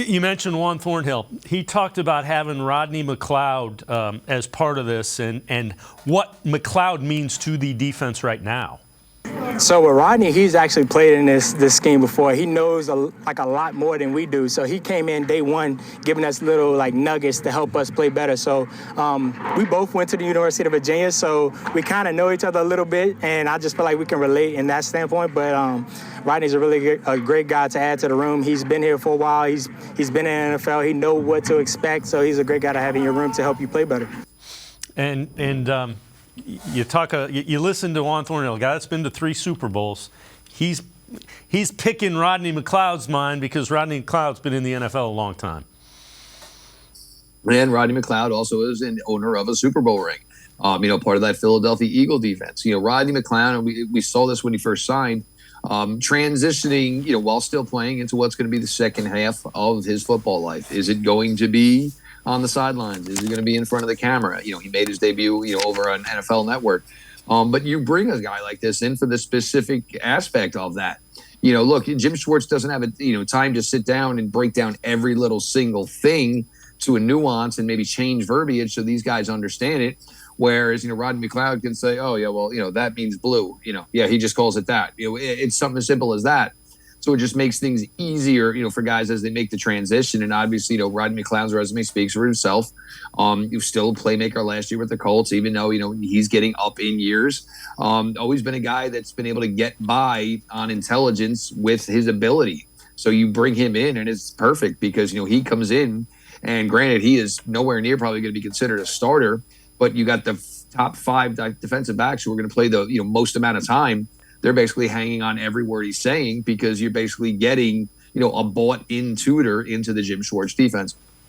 You mentioned Juan Thornhill. He talked about having Rodney McLeod as part of this and what McLeod means to the defense right now. So with Rodney, he's actually played in this scheme before. He knows a lot more than we do. So he came in day one, giving us little nuggets to help us play better. So we both went to the University of Virginia, so we kind of know each other a little bit, and I just feel like we can relate in that standpoint. But Rodney's a great guy to add to the room. He's been here for a while. He's been in the NFL. He knows what to expect. So he's a great guy to have in your room to help you play better. You listen to Juan Thorhill, a guy that's been to 3 Super Bowls. He's picking Rodney McLeod's mind because Rodney McLeod's been in the NFL a long time. And Rodney McLeod also is an owner of a Super Bowl ring. Part of that Philadelphia Eagle defense. Rodney McLeod, and we saw this when he first signed, transitioning, while still playing into what's going to be the second half of his football life. Is it going to be on the sidelines? Is he going to be in front of the camera? He made his debut, over on NFL Network. But you bring a guy like this in for the specific aspect of that. Look, Jim Schwartz doesn't have time to sit down and break down every little single thing to a nuance and maybe change verbiage so these guys understand it. Whereas, Rodney McLeod can say, oh, yeah, well, that means blue. Yeah, he just calls it that. It's something as simple as that. So it just makes things easier, for guys as they make the transition. And obviously, Rodney McLeod's resume speaks for himself. He was still a playmaker last year with the Colts, even though, he's getting up in years. Always been a guy that's been able to get by on intelligence with his ability. So you bring him in, and it's perfect because, he comes in, and granted, he is nowhere near probably going to be considered a starter, but you got the top 5 defensive backs who are going to play the, most amount of time. They're basically hanging on every word he's saying because you're basically getting, a bought-in tutor into the Jim Schwartz defense.